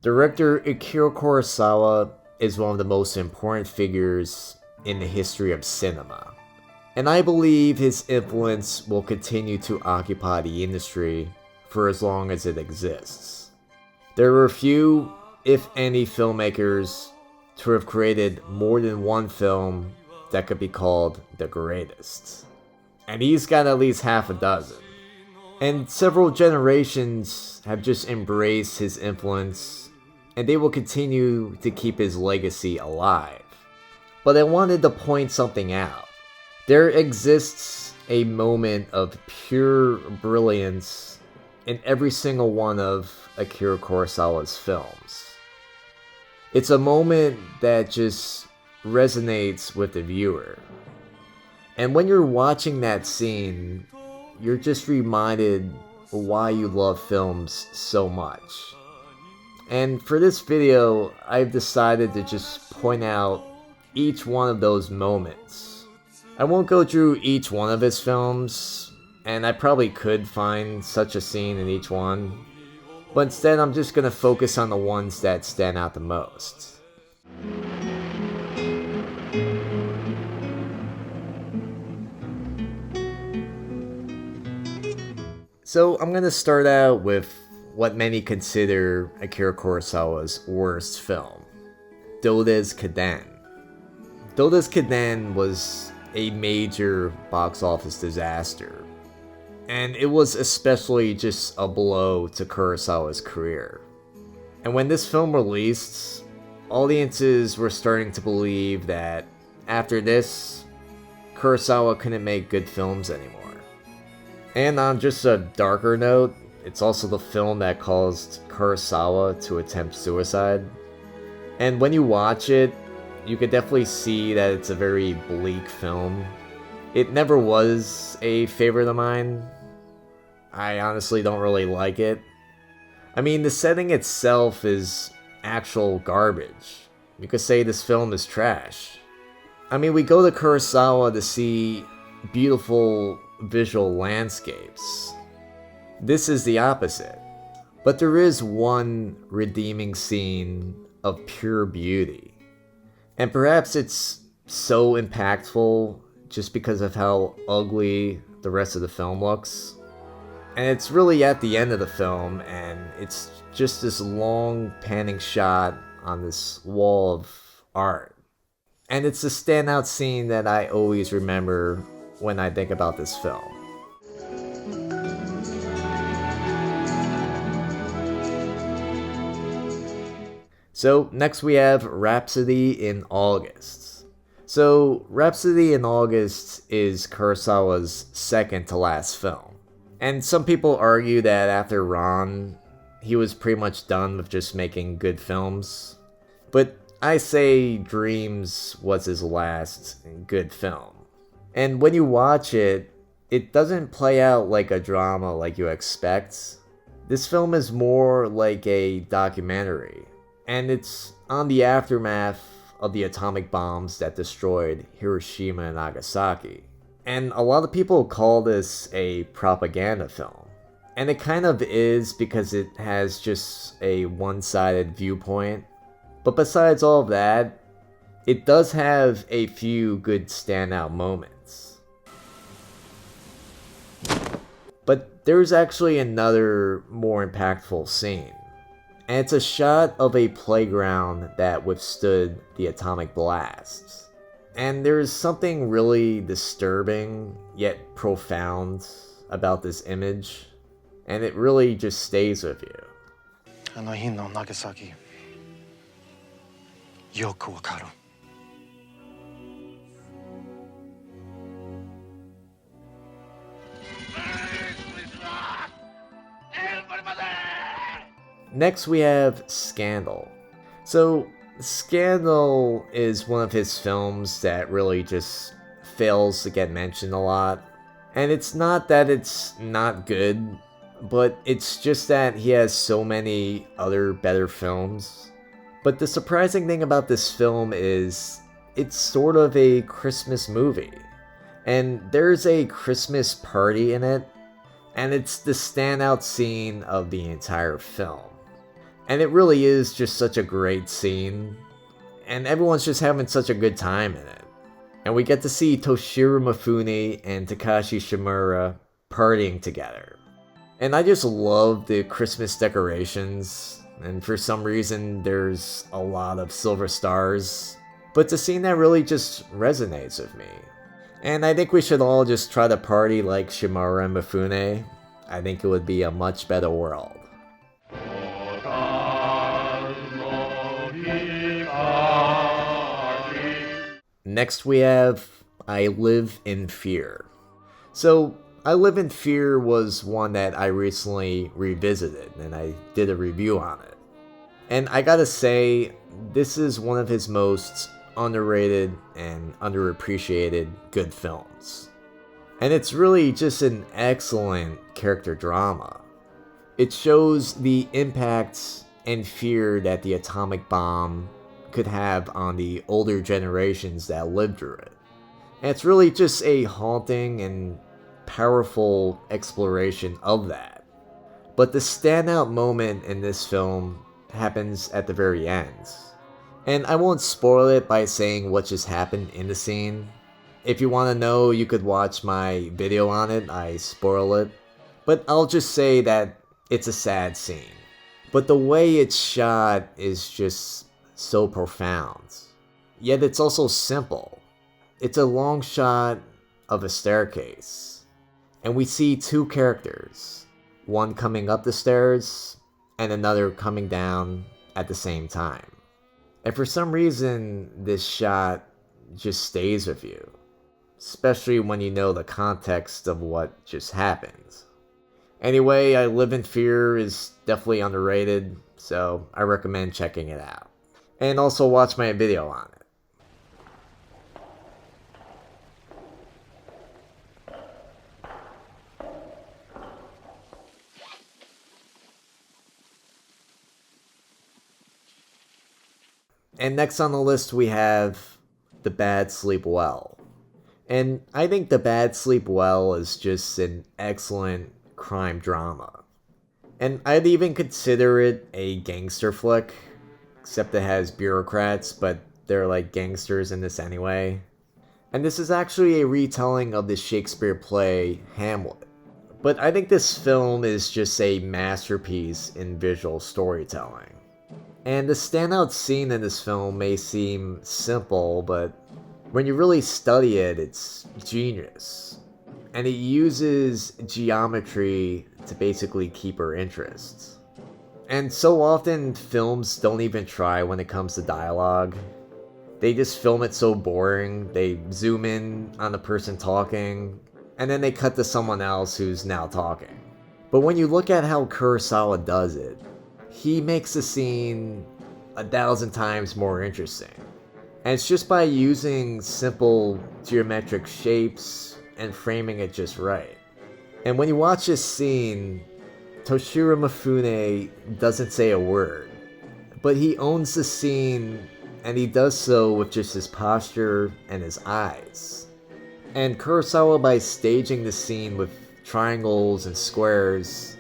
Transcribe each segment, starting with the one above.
Director Akira Kurosawa is one of the most important figures in the history of cinema, and I believe his influence will continue to occupy the industry for as long as it exists. There are few, if any, filmmakers to have created more than one film that could be called the greatest, and he's got at least half a dozen. And several generations have just embraced his influence, and they will continue to keep his legacy alive. But I wanted to point something out. There exists a moment of pure brilliance in every single one of Akira Kurosawa's films. It's a moment that just resonates with the viewer. And when you're watching that scene, you're just reminded why you love films so much. And for this video, I've decided to just point out each one of those moments. I won't go through each one of his films, and I probably could find such a scene in each one, but instead I'm just going to focus on the ones that stand out the most. So I'm going to start out with what many consider Akira Kurosawa's worst film, Dodes'ka-den. Dodes'ka-den was a major box office disaster, and it was especially just a blow to Kurosawa's career. And when this film released, audiences were starting to believe that after this, Kurosawa couldn't make good films anymore. And on just a darker note, it's also the film that caused Kurosawa to attempt suicide. And when you watch it, you can definitely see that it's a very bleak film. It never was a favorite of mine. I honestly don't really like it. I mean, the setting itself is actual garbage. You could say this film is trash. I mean, we go to Kurosawa to see beautiful visual landscapes. This is the opposite. But there is one redeeming scene of pure beauty. And perhaps it's so impactful just because of how ugly the rest of the film looks. And it's really at the end of the film, and it's just this long panning shot on this wall of art. And it's a standout scene that I always remember when I think about this film. So next we have Rhapsody in August. So Rhapsody in August is Kurosawa's second to last film. And some people argue that after Ron, he was pretty much done with just making good films. But I say Dreams was his last good film. And when you watch it, it doesn't play out like a drama like you expect. This film is more like a documentary, and it's on the aftermath of the atomic bombs that destroyed Hiroshima and Nagasaki. And a lot of people call this a propaganda film. And it kind of is because it has just a one-sided viewpoint. But besides all of that, it does have a few good standout moments. But there's actually another more impactful scene. And it's a shot of a playground that withstood the atomic blasts. And there's something really disturbing yet profound about this image. And it really just stays with you. あの日のNagasaki、よくわかる。Next we have Scandal. So Scandal is one of his films that really just fails to get mentioned a lot. And it's not that it's not good, but it's just that he has so many other better films. But the surprising thing about this film is it's sort of a Christmas movie. And there's a Christmas party in it, and it's the standout scene of the entire film. And it really is just such a great scene, and everyone's just having such a good time in it. And we get to see Toshiro Mifune and Takashi Shimura partying together. And I just love the Christmas decorations, and for some reason there's a lot of silver stars, but it's a scene that really just resonates with me. And I think we should all just try to party like Shimura and Mifune. I think it would be a much better world. Next we have I Live in Fear. So, I Live in Fear was one that I recently revisited, and I did a review on it. And I gotta say, this is one of his most underrated and underappreciated good films. And it's really just an excellent character drama. It shows the impact and fear that the atomic bomb could have on the older generations that lived through it. And it's really just a haunting and powerful exploration of that. But the standout moment in this film happens at the very end. And I won't spoil it by saying what just happened in the scene. If you want to know, you could watch my video on it, I spoil it. But I'll just say that it's a sad scene. But the way it's shot is just so profound. Yet it's also simple. It's a long shot of a staircase. And we see two characters. One coming up the stairs, and another coming down at the same time. And for some reason, this shot just stays with you. Especially when you know the context of what just happened. Anyway, I Live in Fear is definitely underrated, so I recommend checking it out. And also watch my video on it. And next on the list we have The Bad Sleep Well. And I think The Bad Sleep Well is just an excellent crime drama. And I'd even consider it a gangster flick, except it has bureaucrats, but they're like gangsters in this anyway. And this is actually a retelling of the Shakespeare play Hamlet. But I think this film is just a masterpiece in visual storytelling. And the standout scene in this film may seem simple, but when you really study it, it's genius. And it uses geometry to basically keep our interest. And so often, films don't even try when it comes to dialogue. They just film it so boring, they zoom in on the person talking, and then they cut to someone else who's now talking. But when you look at how Kurosawa does it, he makes the scene 1,000 times more interesting. And it's just by using simple geometric shapes and framing it just right. And when you watch this scene, Toshiro Mifune doesn't say a word, but he owns the scene, and he does so with just his posture and his eyes. And Kurosawa, by staging the scene with triangles and squares,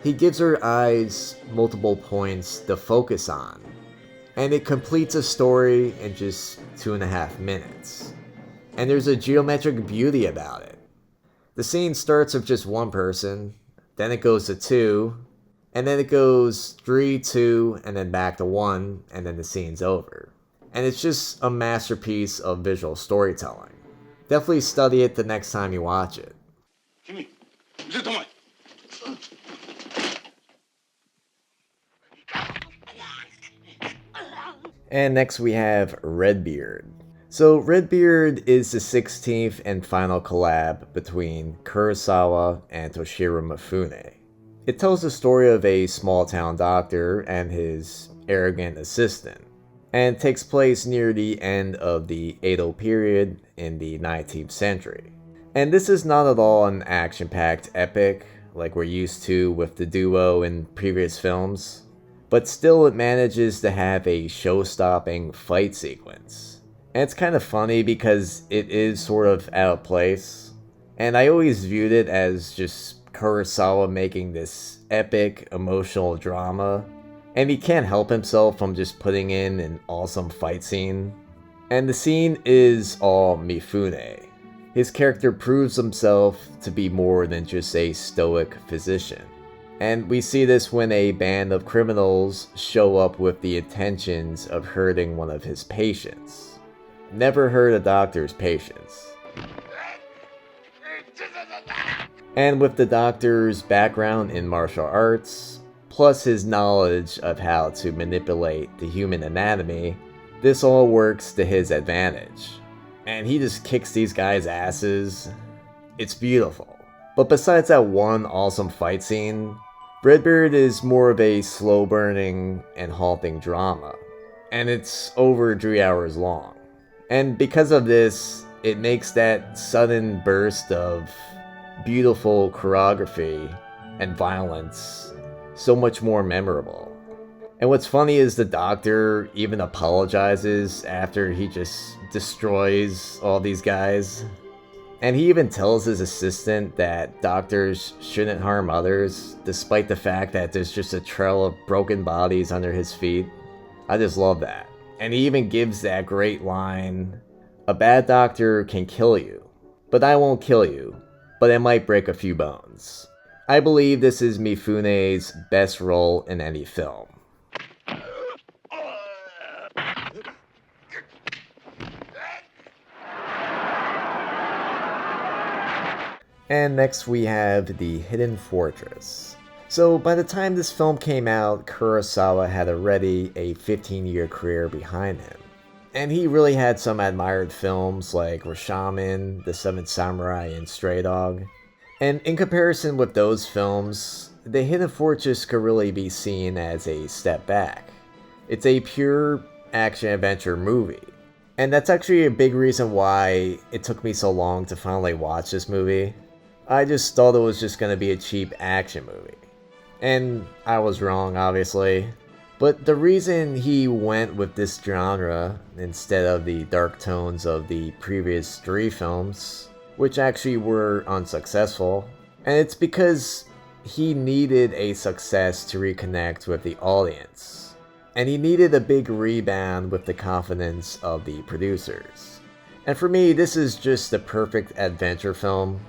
he gives her eyes multiple points to focus on. And it completes a story in just 2.5 minutes. And there's a geometric beauty about it. The scene starts with just one person, then it goes to 2, and then it goes 3, 2, and then back to 1, and then the scene's over. And it's just a masterpiece of visual storytelling. Definitely study it the next time you watch it. And next we have Redbeard. So Redbeard is the 16th and final collab between Kurosawa and Toshiro Mifune. It tells the story of a small town doctor and his arrogant assistant, and takes place near the end of the Edo period in the 19th century. And this is not at all an action-packed epic like we're used to with the duo in previous films, but still it manages to have a show-stopping fight sequence. And it's kind of funny because it is sort of out of place, and I always viewed it as just Kurosawa making this epic emotional drama, and he can't help himself from just putting in an awesome fight scene. And the scene is all Mifune. His character proves himself to be more than just a stoic physician. And we see this when a band of criminals show up with the intentions of hurting one of his patients. Never hurt a doctor's patients. And with the doctor's background in martial arts, plus his knowledge of how to manipulate the human anatomy, this all works to his advantage. And he just kicks these guys' asses. It's beautiful. But besides that one awesome fight scene, Redbeard is more of a slow-burning and halting drama. And it's over 3 hours long. And because of this, it makes that sudden burst of beautiful choreography and violence so much more memorable. And what's funny is the doctor even apologizes after he just destroys all these guys. And he even tells his assistant that doctors shouldn't harm others, despite the fact that there's just a trail of broken bodies under his feet. I just love that. And he even gives that great line, "A bad doctor can kill you, but I won't kill you, but I might break a few bones." I believe this is Mifune's best role in any film. And next we have The Hidden Fortress. So by the time this film came out, Kurosawa had already a 15-year career behind him. And he really had some admired films like Rashomon, The Seventh Samurai, and Stray Dog. And in comparison with those films, The Hidden Fortress could really be seen as a step back. It's a pure action-adventure movie. And that's actually a big reason why it took me so long to finally watch this movie. I just thought it was just going to be a cheap action movie. And I was wrong, obviously. But the reason he went with this genre instead of the dark tones of the previous 3 films, which actually were unsuccessful, and it's because he needed a success to reconnect with the audience. And he needed a big rebound with the confidence of the producers. And for me, this is just the perfect adventure film.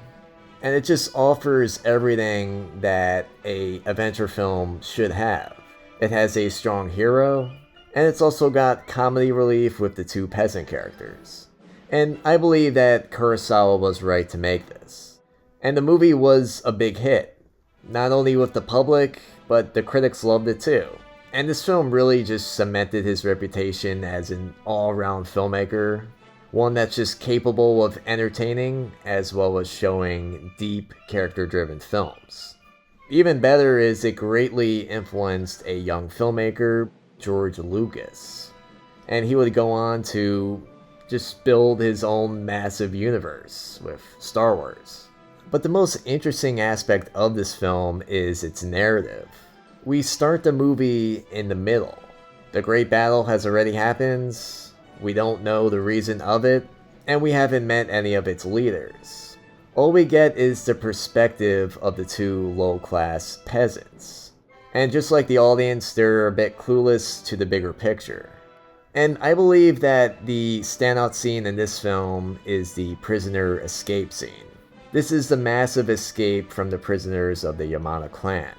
And it just offers everything that a adventure film should have. It has a strong hero, and it's also got comedy relief with the 2 peasant characters. And I believe that Kurosawa was right to make this. And the movie was a big hit, not only with the public, but the critics loved it too. And this film really just cemented his reputation as an all-around filmmaker. One that's just capable of entertaining as well as showing deep, character-driven films. Even better is it greatly influenced a young filmmaker, George Lucas. And he would go on to just build his own massive universe with Star Wars. But the most interesting aspect of this film is its narrative. We start the movie in the middle. The great battle has already happened. We don't know the reason of it, and we haven't met any of its leaders. All we get is the perspective of the 2 low-class peasants. And just like the audience, they're a bit clueless to the bigger picture. And I believe that the standout scene in this film is the prisoner escape scene. This is the massive escape from the prisoners of the Yamana clan.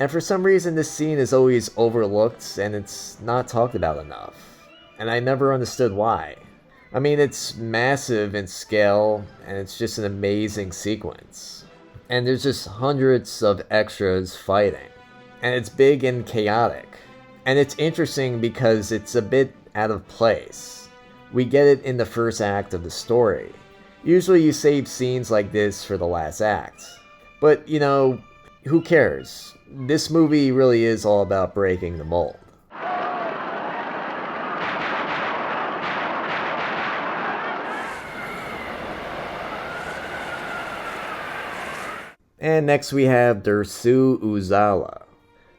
And for some reason this scene is always overlooked and it's not talked about enough. And I never understood why. I mean, it's massive in scale, and it's just an amazing sequence. And there's just hundreds of extras fighting. And it's big and chaotic. And it's interesting because it's a bit out of place. We get it in the first act of the story. Usually you save scenes like this for the last act. But, you know, who cares? This movie really is all about breaking the mold. And next we have Dersu Uzala.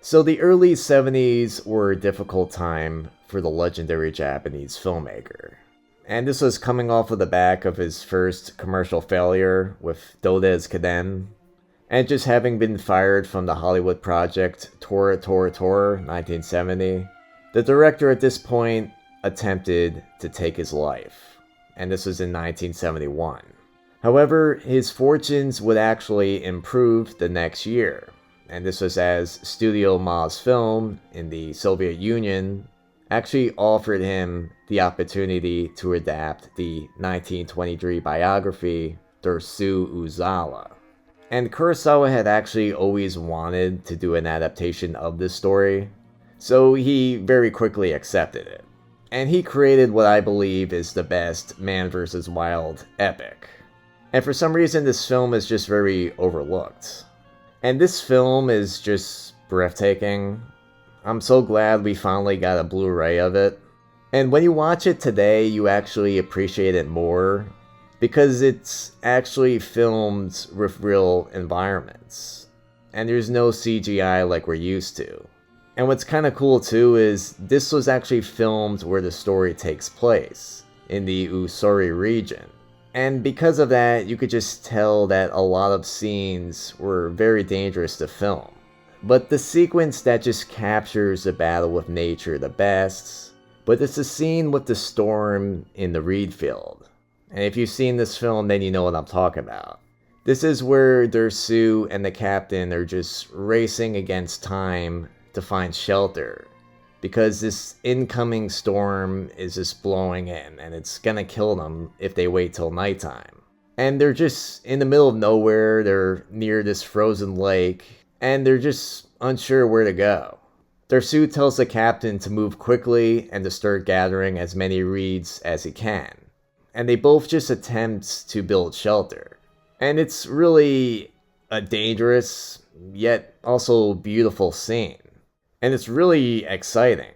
So the early 70s were a difficult time for the legendary Japanese filmmaker. And this was coming off of the back of his first commercial failure with Dodes'ka-den. And just having been fired from the Hollywood project Tora 1970, the director at this point attempted to take his life, and this was in 1971. However, his fortunes would actually improve the next year, and this was as Studio Mosfilm in the Soviet Union actually offered him the opportunity to adapt the 1923 biography Dersu Uzala. And Kurosawa had actually always wanted to do an adaptation of this story, so he very quickly accepted it. And he created what I believe is the best Man vs. Wild epic. And for some reason this film is just very overlooked. And this film is just breathtaking. I'm so glad we finally got a Blu-ray of it. And when you watch it today, you actually appreciate it more, because it's actually filmed with real environments. And there's no CGI like we're used to. And what's kind of cool too is this was actually filmed where the story takes place, in the Usuri region. And because of that, you could just tell that a lot of scenes were very dangerous to film. But the sequence that just captures the battle with nature the best, but it's the scene with the storm in the reed field. And if you've seen this film, then you know what I'm talking about. This is where Dersu and the captain are just racing against time to find shelter, because this incoming storm is just blowing in, and it's gonna kill them if they wait till nighttime. And they're just in the middle of nowhere, they're near this frozen lake, and they're just unsure where to go. Dersu tells the captain to move quickly and to start gathering as many reeds as he can. And they both just attempt to build shelter. And it's really a dangerous, yet also beautiful scene. And it's really exciting.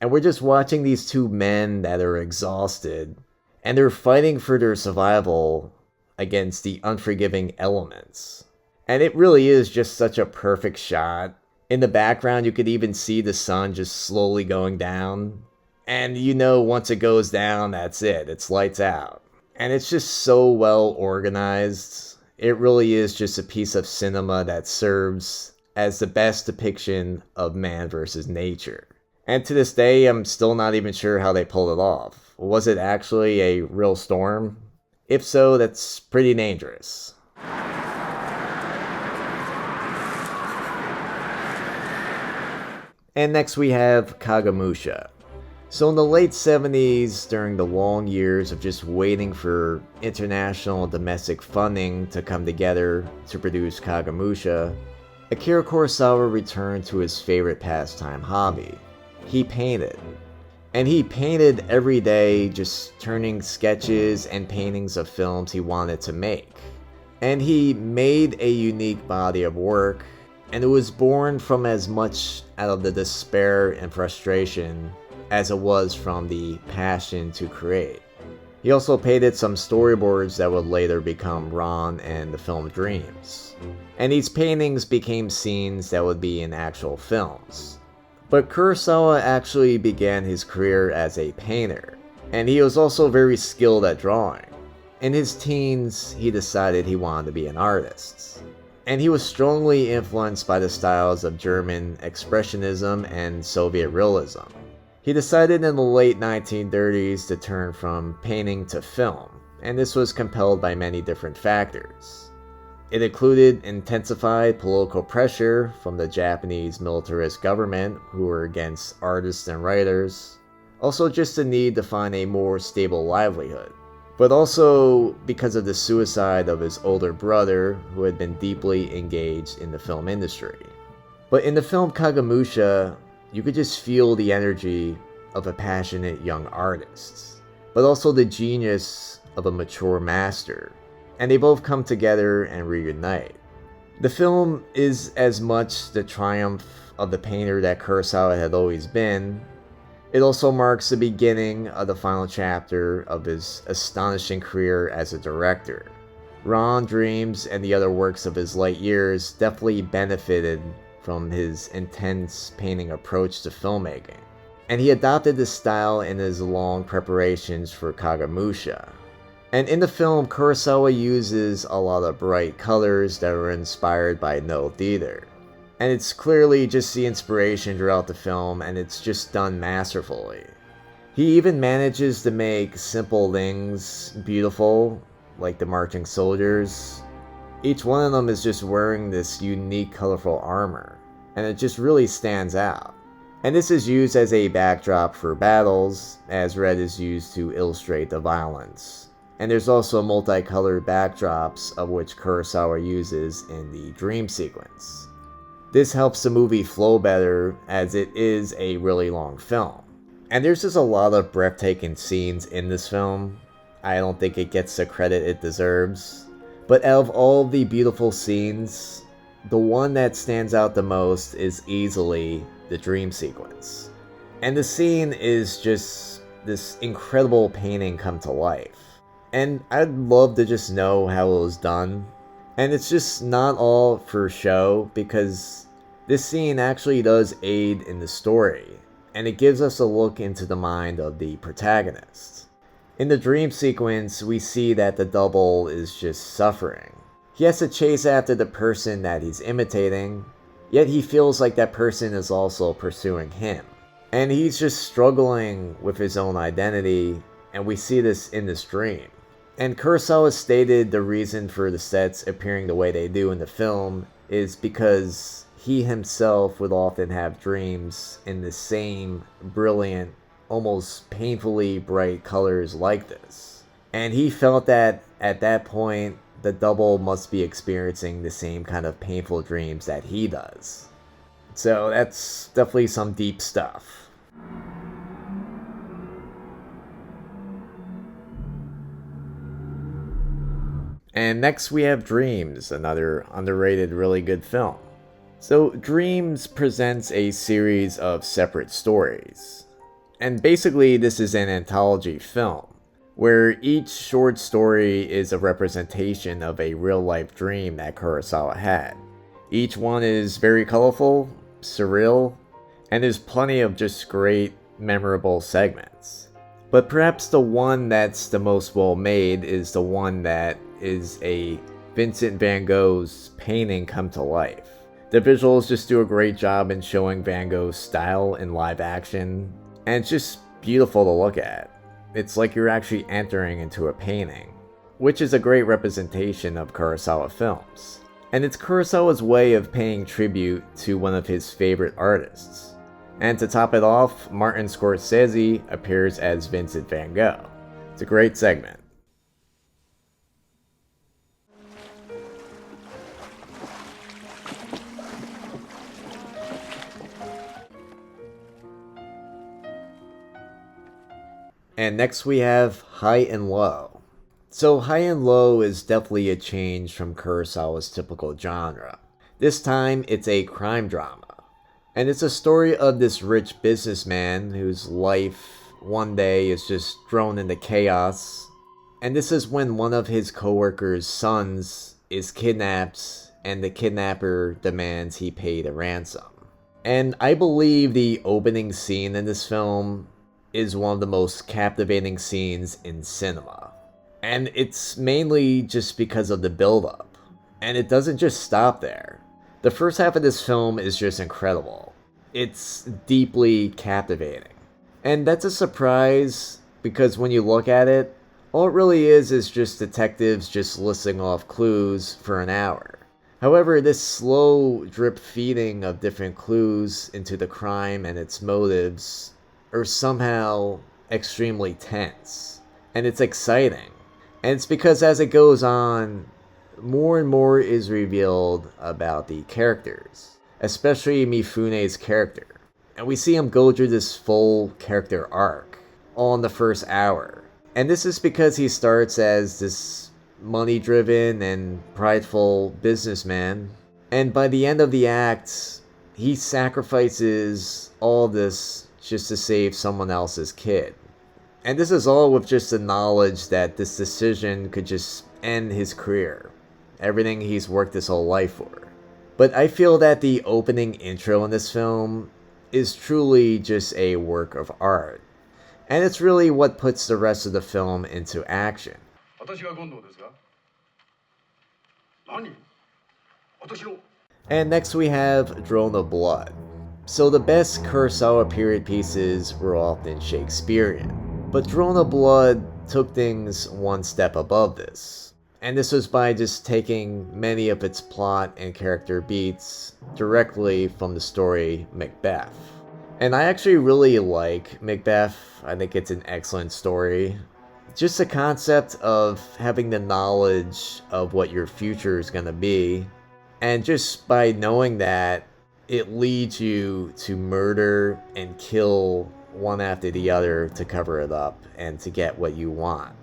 And we're just watching these two men that are exhausted, and they're fighting for their survival against the unforgiving elements. And it really is just such a perfect shot. In the background, you could even see the sun just slowly going down. And you know, once it goes down, that's it. It's lights out. And it's just so well organized. It really is just a piece of cinema that serves as the best depiction of man versus nature. And to this day, I'm still not even sure how they pulled it off. Was it actually a real storm? If so, that's pretty dangerous. And next we have Kagemusha. So in the late 70s, during the long years of just waiting for international and domestic funding to come together to produce Kagemusha, Akira Kurosawa returned to his favorite pastime hobby. He painted. And he painted every day, just turning sketches and paintings of films he wanted to make. And he made a unique body of work, and it was born from as much out of the despair and frustration as it was from the passion to create. He also painted some storyboards that would later become Ron and the film Dreams. And these paintings became scenes that would be in actual films. But Kurosawa actually began his career as a painter, and he was also very skilled at drawing. In his teens, he decided he wanted to be an artist. And he was strongly influenced by the styles of German Expressionism and Soviet Realism. He decided in the late 1930s to turn from painting to film, and this was compelled by many different factors. It included intensified political pressure from the Japanese militarist government, who were against artists and writers, also just the need to find a more stable livelihood, but also because of the suicide of his older brother, who had been deeply engaged in the film industry. But in the film Kagemusha, you could just feel the energy of a passionate young artist, but also the genius of a mature master, and they both come together and reunite. The film is as much the triumph of the painter that Kurosawa had always been. It also marks the beginning of the final chapter of his astonishing career as a director. Ron, Dreams, and the other works of his late years definitely benefited from his intense painting approach to filmmaking, and he adopted this style in his long preparations for Kagemusha. And in the film, Kurosawa uses a lot of bright colors that were inspired by Noh theater. And it's clearly just the inspiration throughout the film, and it's just done masterfully. He even manages to make simple things beautiful, like the marching soldiers. Each one of them is just wearing this unique colorful armor, and it just really stands out. And this is used as a backdrop for battles, as red is used to illustrate the violence. And there's also multicolored backdrops, of which Kurosawa uses in the dream sequence. This helps the movie flow better, as it is a really long film. And there's just a lot of breathtaking scenes in this film. I don't think it gets the credit it deserves. But out of all the beautiful scenes, the one that stands out the most is easily the dream sequence. And the scene is just this incredible painting come to life. And I'd love to just know how it was done. And it's just not all for show, because this scene actually does aid in the story, and it gives us a look into the mind of the protagonist. In the dream sequence, we see that the double is just suffering. He has to chase after the person that he's imitating, yet he feels like that person is also pursuing him. And he's just struggling with his own identity, and we see this in this dream. And Kurosawa stated the reason for the sets appearing the way they do in the film is because he himself would often have dreams in the same brilliant, almost painfully bright colors like this. And he felt that at that point, the double must be experiencing the same kind of painful dreams that he does. So that's definitely some deep stuff. And next we have Dreams, another underrated really good film. So Dreams presents a series of separate stories. And basically this is an anthology film, where each short story is a representation of a real-life dream that Kurosawa had. Each one is very colorful, surreal, and there's plenty of just great, memorable segments. But perhaps the one that's the most well-made is the one that is a Vincent van Gogh's painting come to life. The visuals just do a great job in showing Van Gogh's style in live action, and it's just beautiful to look at. It's like you're actually entering into a painting, which is a great representation of Kurosawa films. And it's Kurosawa's way of paying tribute to one of his favorite artists. And to top it off, Martin Scorsese appears as Vincent van Gogh. It's a great segment. And next we have High and Low. So High and Low is definitely a change from Kurosawa's typical genre. This time it's a crime drama. And it's a story of this rich businessman whose life one day is just thrown into chaos. And this is when one of his co-workers' sons is kidnapped, and the kidnapper demands he pay the ransom. And I believe the opening scene in this film is one of the most captivating scenes in cinema. And it's mainly just because of the build-up. And it doesn't just stop there. The first half of this film is just incredible. It's deeply captivating. And that's a surprise, because when you look at it, all it really is just detectives just listing off clues for an hour. However, this slow drip feeding of different clues into the crime and its motives are somehow extremely tense. And it's exciting. And it's because as it goes on, more and more is revealed about the characters, especially Mifune's character. And we see him go through this full character arc, all in the first hour. And this is because he starts as this money-driven and prideful businessman, and by the end of the act, he sacrifices all this just to save someone else's kid. And this is all with just the knowledge that this decision could just end his career, everything he's worked his whole life for. But I feel that the opening intro in this film is truly just a work of art. And it's really what puts the rest of the film into action. And next we have Drone of Blood. So the best Kurosawa period pieces were often Shakespearean, but Drone of Blood took things one step above this. And this was by just taking many of its plot and character beats directly from the story Macbeth. And I actually really like Macbeth. I think it's an excellent story. Just the concept of having the knowledge of what your future is going to be, and just by knowing that, it leads you to murder and kill one after the other to cover it up and to get what you want.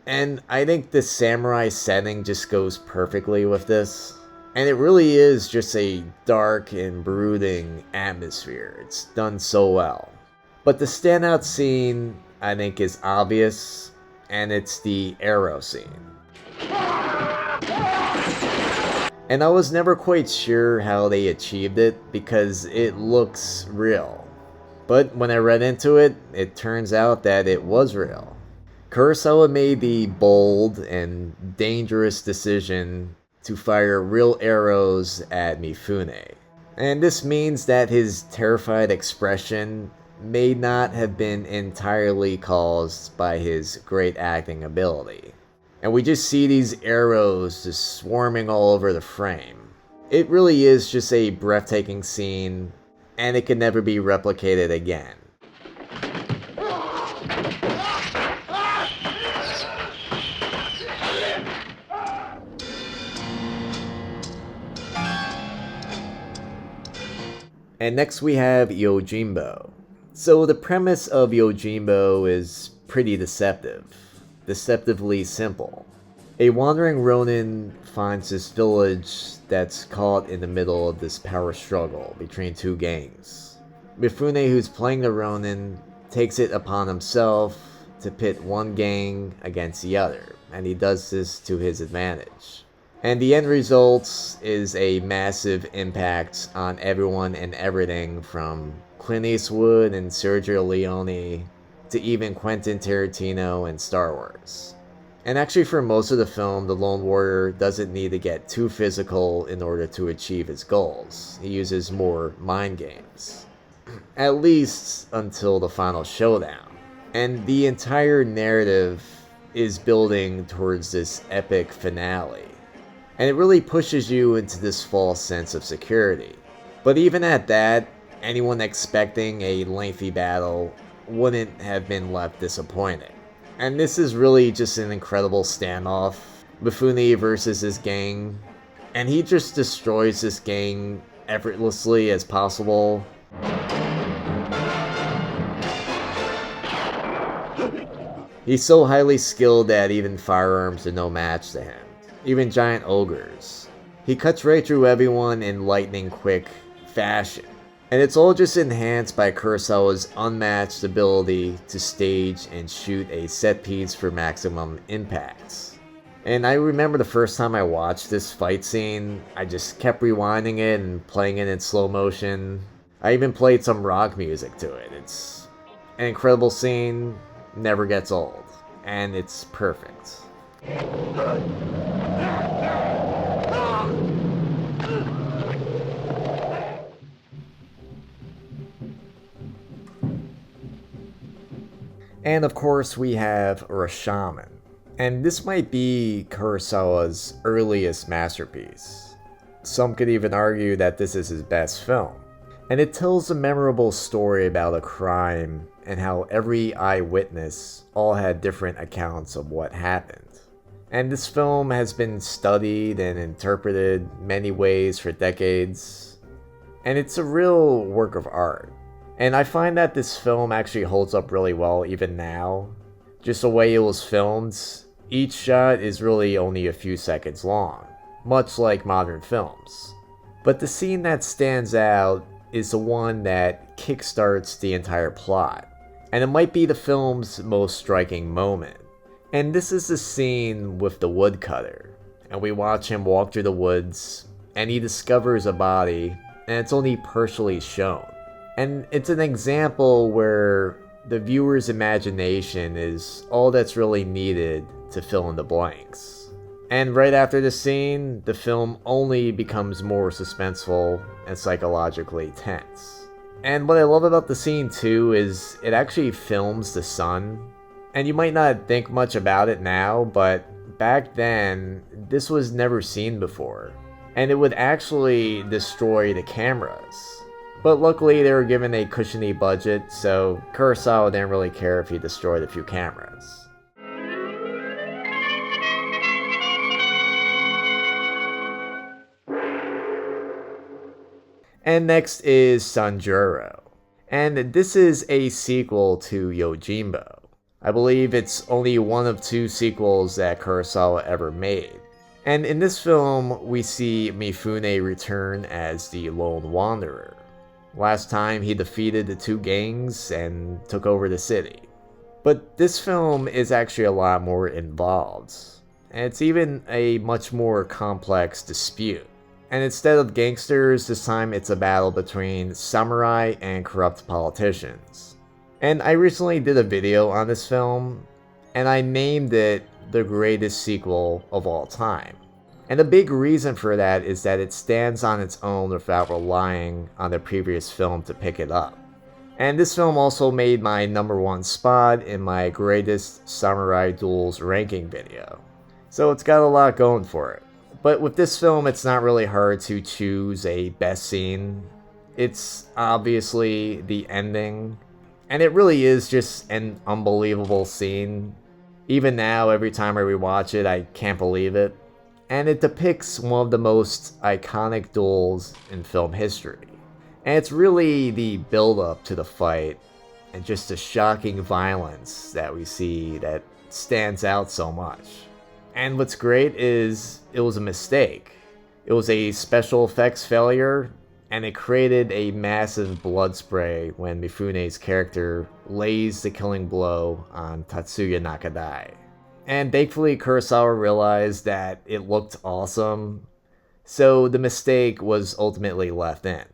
And I think the samurai setting just goes perfectly with this. And it really is just a dark and brooding atmosphere. It's done so well. But the standout scene, I think, is obvious, and it's the arrow scene. And I was never quite sure how they achieved it because it looks real. But when I read into it, it turns out that it was real. Kurosawa made the bold and dangerous decision to fire real arrows at Mifune. And this means that his terrified expression may not have been entirely caused by his great acting ability. And we just see these arrows just swarming all over the frame. It really is just a breathtaking scene, and it can never be replicated again. And next we have Yojimbo. So the premise of Yojimbo is pretty deceptively simple. A wandering Ronin finds this village that's caught in the middle of this power struggle between two gangs. Mifune, who's playing the Ronin, takes it upon himself to pit one gang against the other, and he does this to his advantage. And the end result is a massive impact on everyone and everything from Clint Eastwood and Sergio Leone to even Quentin Tarantino and Star Wars. And actually for most of the film, the Lone Warrior doesn't need to get too physical in order to achieve his goals. He uses more mind games. At least until the final showdown. And the entire narrative is building towards this epic finale. And it really pushes you into this false sense of security. But even at that, anyone expecting a lengthy battle wouldn't have been left disappointed. And this is really just an incredible standoff. Mifune versus his gang. And he just destroys this gang effortlessly as possible. He's so highly skilled that even firearms are no match to him. Even giant ogres. He cuts right through everyone in lightning quick fashion. And it's all just enhanced by Kurosawa's unmatched ability to stage and shoot a set piece for maximum impacts. And I remember the first time I watched this fight scene, I just kept rewinding it and playing it in slow motion. I even played some rock music to it. It's an incredible scene, never gets old, and it's perfect. And of course we have Rashomon. And this might be Kurosawa's earliest masterpiece. Some could even argue that this is his best film. And it tells a memorable story about a crime and how every eyewitness all had different accounts of what happened. And this film has been studied and interpreted many ways for decades. And it's a real work of art. And I find that this film actually holds up really well even now. Just the way it was filmed, each shot is really only a few seconds long, much like modern films. But the scene that stands out is the one that kickstarts the entire plot. And it might be the film's most striking moment. And this is the scene with the woodcutter. And we watch him walk through the woods, and he discovers a body, and it's only partially shown. And it's an example where the viewer's imagination is all that's really needed to fill in the blanks. And right after the scene, the film only becomes more suspenseful and psychologically tense. And what I love about the scene too is it actually films the sun. And you might not think much about it now, but back then, this was never seen before. And it would actually destroy the cameras. But luckily they were given a cushiony budget, so Kurosawa didn't really care if he destroyed a few cameras. And next is Sanjuro. And this is a sequel to Yojimbo. I believe it's only one of 2 sequels that Kurosawa ever made. And in this film, we see Mifune return as the Lone Wanderer. Last time he defeated the 2 gangs and took over the city. But this film is actually a lot more involved. And it's even a much more complex dispute. And instead of gangsters, this time it's a battle between samurai and corrupt politicians. And I recently did a video on this film, and I named it the greatest sequel of all time. And the big reason for that is that it stands on its own without relying on the previous film to pick it up. And this film also made my #1 spot in my greatest samurai duels ranking video. So it's got a lot going for it. But with this film, it's not really hard to choose a best scene. It's obviously the ending. And it really is just an unbelievable scene. Even now, every time I rewatch it, I can't believe it. And it depicts one of the most iconic duels in film history. And it's really the build-up to the fight and just the shocking violence that we see that stands out so much. And what's great is it was a mistake. It was a special effects failure, and it created a massive blood spray when Mifune's character lays the killing blow on Tatsuya Nakadai. And thankfully Kurosawa realized that it looked awesome, so the mistake was ultimately left in.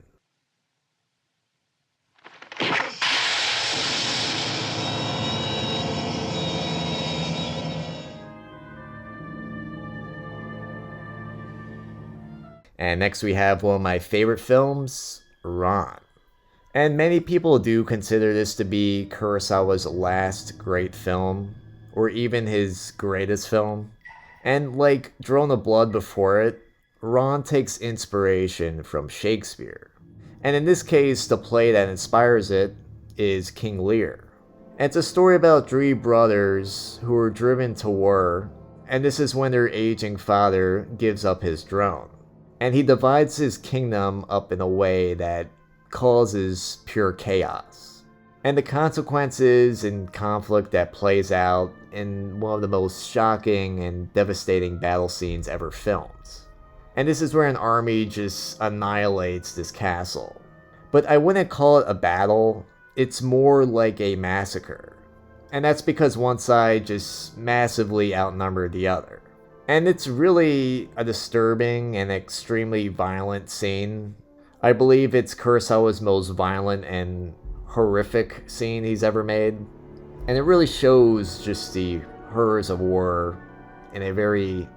And next we have one of my favorite films, Ran. And many people do consider this to be Kurosawa's last great film, or even his greatest film. And like Drone of Blood before it, Ran takes inspiration from Shakespeare. And in this case, the play that inspires it is King Lear. And it's a story about 3 brothers who are driven to war, and this is when their aging father gives up his throne. And he divides his kingdom up in a way that causes pure chaos. And the consequences and conflict that plays out in one of the most shocking and devastating battle scenes ever filmed. And this is where an army just annihilates this castle. But I wouldn't call it a battle, it's more like a massacre. And that's because one side just massively outnumbered the other. And it's really a disturbing and extremely violent scene. I believe it's Kurosawa's most violent and horrific scene he's ever made. And it really shows just the horrors of war in a very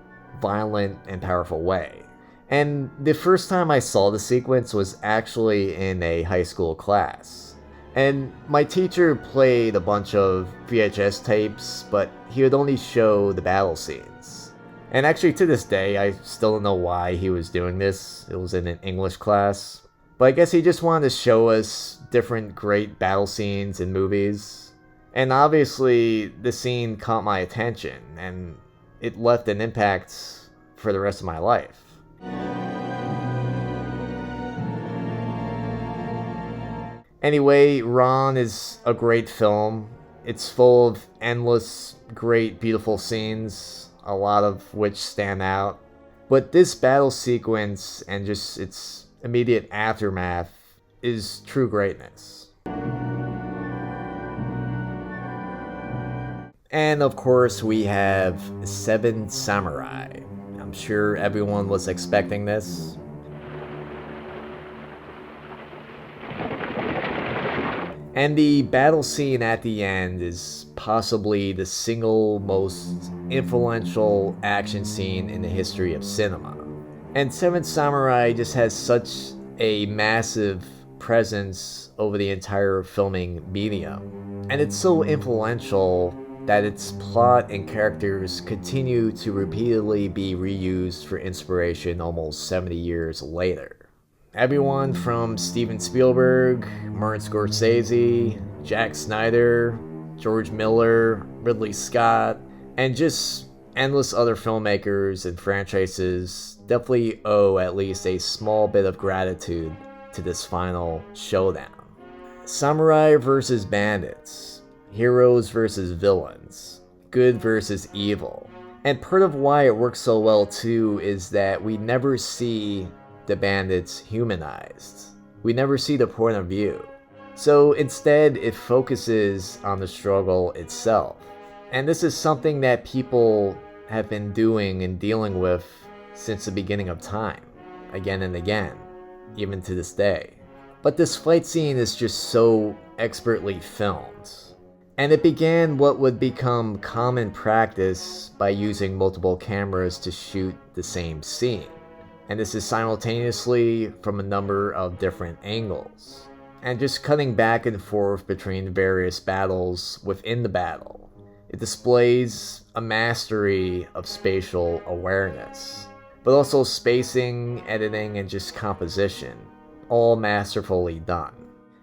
violent and powerful way. And the first time I saw the sequence was actually in a high school class. And my teacher played a bunch of VHS tapes, but he would only show the battle scenes. And actually to this day, I still don't know why he was doing this. It was in an English class. But I guess he just wanted to show us different great battle scenes in movies. And obviously, the scene caught my attention, and it left an impact for the rest of my life. Anyway, Ran is a great film. It's full of endless, great, beautiful scenes, a lot of which stand out. But this battle sequence and just its immediate aftermath is true greatness. And of course, we have Seven Samurai. I'm sure everyone was expecting this. And the battle scene at the end is possibly the single most influential action scene in the history of cinema. And Seven Samurai just has such a massive presence over the entire filming medium. And it's so influential that its plot and characters continue to repeatedly be reused for inspiration almost 70 years later. Everyone from Steven Spielberg, Martin Scorsese, Jack Snyder, George Miller, Ridley Scott, and just endless other filmmakers and franchises definitely owe at least a small bit of gratitude to this final showdown. Samurai versus bandits, heroes versus villains, good versus evil. And part of why it works so well too is that we never see the bandits humanized. We never see the point of view. So instead, it focuses on the struggle itself. And this is something that people have been doing and dealing with since the beginning of time, again and again, even to this day. But this fight scene is just so expertly filmed. And it began what would become common practice by using multiple cameras to shoot the same scene. And this is simultaneously from a number of different angles, and just cutting back and forth between various battles within the battle. It displays a mastery of spatial awareness, but also spacing, editing, and just composition, all masterfully done.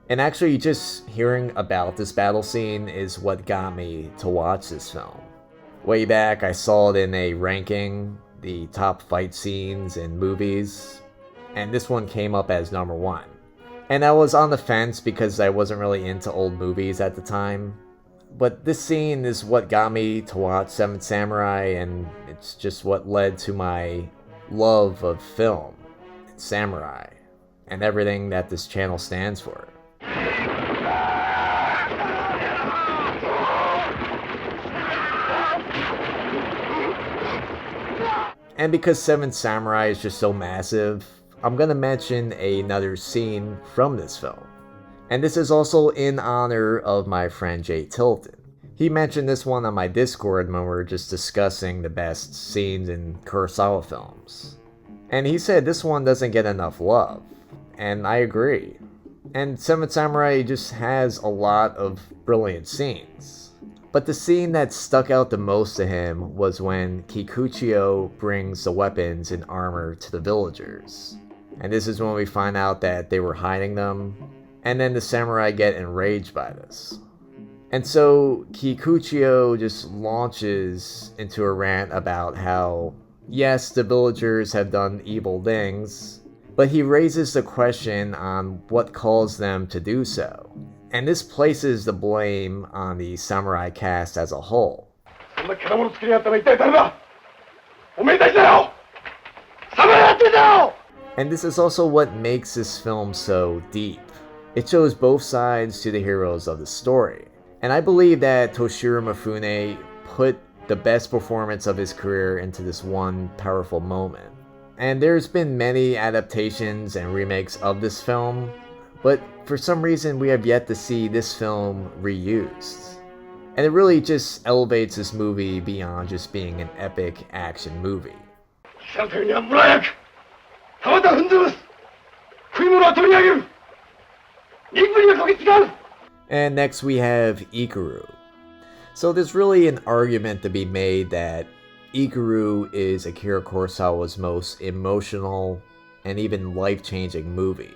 And actually just hearing about this battle scene is what got me to watch this film. Way back, I saw it in a ranking, the top fight scenes in movies, and this one came up as number 1. And I was on the fence because I wasn't really into old movies at the time, but this scene is what got me to watch Seven Samurai, and it's just what led to my love of film, samurai, and everything that this channel stands for. And because Seven Samurai is just so massive, I'm gonna mention another scene from this film. And this is also in honor of my friend Jay Tilton. He mentioned this one on my Discord when we were just discussing the best scenes in Kurosawa films. And he said this one doesn't get enough love. And I agree. And Seven Samurai just has a lot of brilliant scenes. But the scene that stuck out the most to him was when Kikuchiyo brings the weapons and armor to the villagers. And this is when we find out that they were hiding them, and then the samurai get enraged by this. And so Kikuchiyo just launches into a rant about how, yes, the villagers have done evil things, but he raises the question on what caused them to do so. And this places the blame on the samurai cast as a whole. And this is also what makes this film so deep. It shows both sides to the heroes of the story. And I believe that Toshiro Mifune put the best performance of his career into this one powerful moment. And there's been many adaptations and remakes of this film, but for some reason we have yet to see this film reused. And it really just elevates this movie beyond just being an epic action movie. And next we have Ikiru. So there's really an argument to be made that Ikiru is Akira Kurosawa's most emotional and even life-changing movie.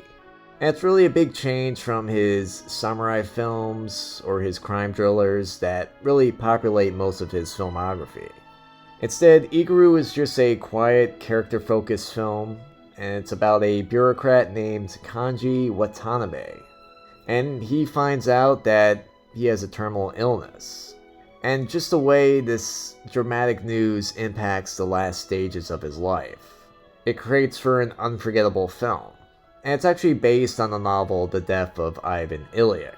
And it's really a big change from his samurai films or his crime thrillers that really populate most of his filmography. Instead, Ikiru is just a quiet, character-focused film, and it's about a bureaucrat named Kanji Watanabe. And he finds out that he has a terminal illness. And just the way this dramatic news impacts the last stages of his life, it creates for an unforgettable film. And it's actually based on the novel The Death of Ivan Ilyich.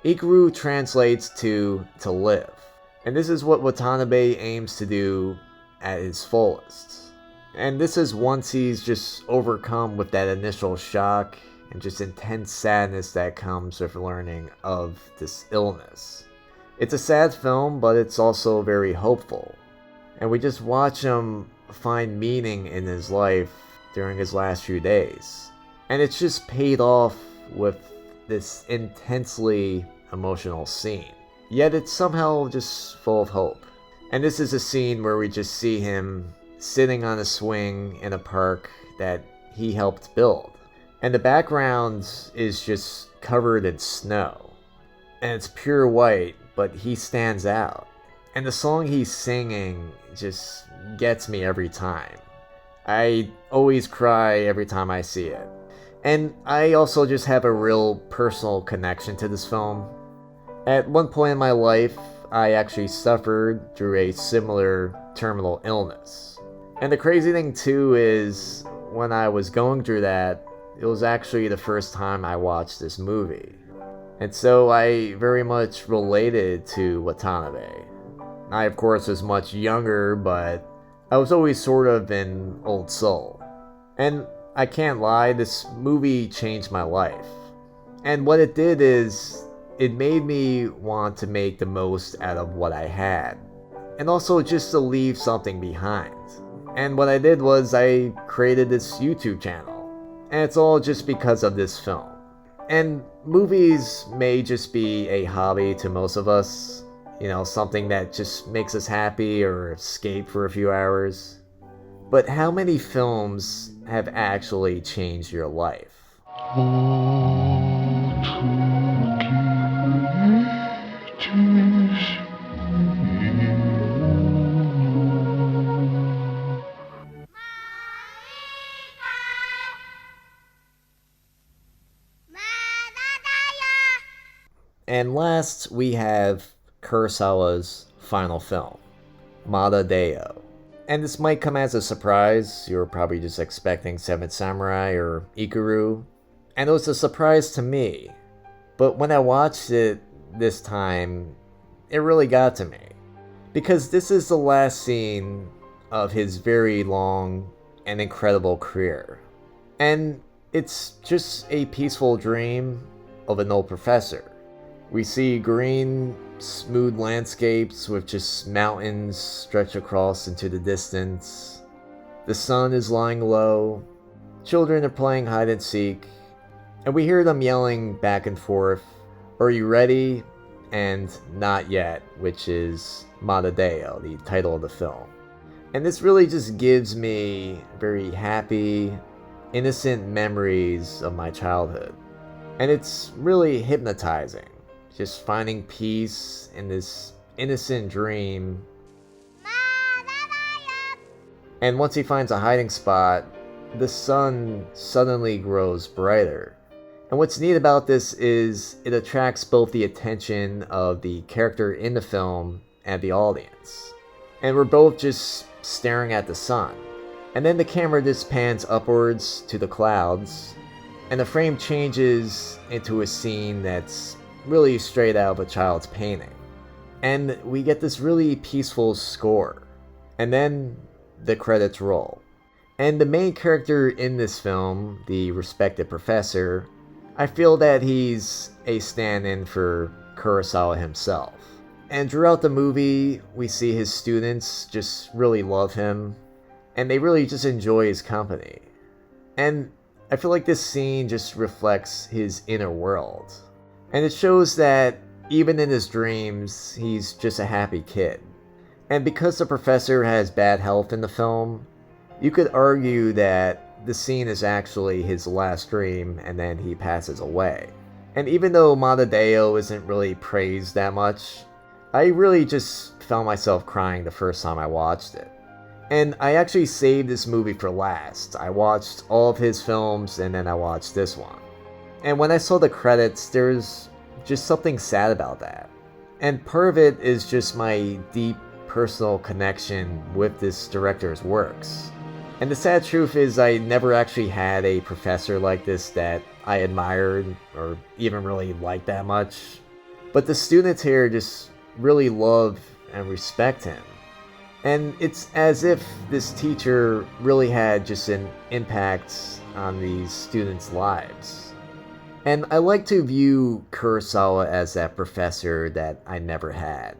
Ikiru translates to live, and this is what Watanabe aims to do at his fullest. And this is once he's just overcome with that initial shock and just intense sadness that comes with learning of this illness. It's a sad film, but it's also very hopeful. And we just watch him find meaning in his life during his last few days. And it's just paid off with this intensely emotional scene. Yet it's somehow just full of hope. And this is a scene where we just see him sitting on a swing in a park that he helped build. And the background is just covered in snow. And it's pure white, but he stands out. And the song he's singing just gets me every time. I always cry every time I see it. And I also just have a real personal connection to this film. At one point in my life, I actually suffered through a similar terminal illness. And the crazy thing too is, when I was going through that, it was actually the first time I watched this movie. And so I very much related to Watanabe. I, of course, was much younger, but I was always sort of an old soul. And I can't lie, this movie changed my life. And what it did is, it made me want to make the most out of what I had. And also just to leave something behind. And what I did was I created this YouTube channel. And it's all just because of this film. And movies may just be a hobby to most of us. You know, something that just makes us happy or escape for a few hours. But how many films have actually changed your life? And last, we have Kurosawa's final film, Madadayo. And this might come as a surprise. You're probably just expecting Seven Samurai or Ikiru. And it was a surprise to me. But when I watched it this time, it really got to me. Because this is the last scene of his very long and incredible career. And it's just a peaceful dream of an old professor. We see green, smooth landscapes with just mountains stretched across into the distance. The sun is lying low. Children are playing hide and seek. And we hear them yelling back and forth, "Are you ready?" and "Not yet," which is Madadayo, the title of the film. And this really just gives me very happy, innocent memories of my childhood. And it's really hypnotizing. Just finding peace in this innocent dream. And once he finds a hiding spot, the sun suddenly grows brighter. And what's neat about this is it attracts both the attention of the character in the film and the audience. And we're both just staring at the sun. And then the camera just pans upwards to the clouds, and the frame changes into a scene that's really straight out of a child's painting. And we get this really peaceful score. And then the credits roll. And the main character in this film, the respected professor, I feel that he's a stand-in for Kurosawa himself. And throughout the movie, we see his students just really love him, and they really just enjoy his company. And I feel like this scene just reflects his inner world. And it shows that even in his dreams, he's just a happy kid. And because the professor has bad health in the film, you could argue that the scene is actually his last dream and then he passes away. And even though Madadayo isn't really praised that much, I really just found myself crying the first time I watched it. And I actually saved this movie for last. I watched all of his films and then I watched this one. And when I saw the credits, there's just something sad about that. And part of it is just my deep personal connection with this director's works. And the sad truth is I never actually had a professor like this that I admired or even really liked that much. But the students here just really love and respect him. And it's as if this teacher really had just an impact on these students' lives. And I like to view Kurosawa as that professor that I never had.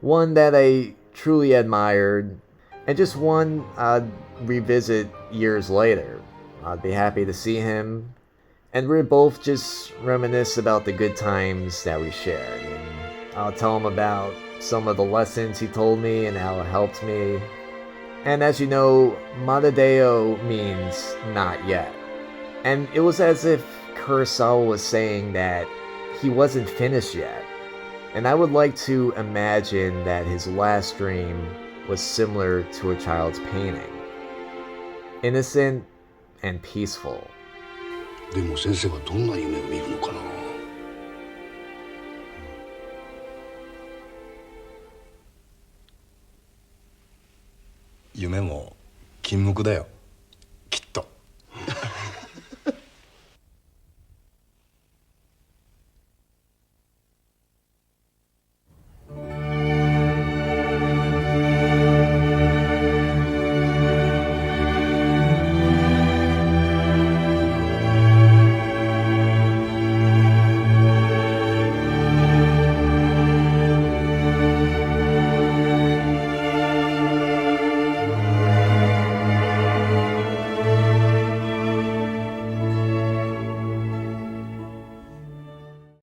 One that I truly admired, and just one I'd revisit years later. I'd be happy to see him, and we'd both just reminisce about the good times that we shared. And I'll tell him about some of the lessons he told me and how it helped me. And as you know, Madadayo means not yet. And it was as if Kurosawa was saying that he wasn't finished yet. And I would like to imagine that his last dream was similar to a child's painting. Innocent and peaceful. でも先生はどんな夢を見るのかな。夢も禁目だよ。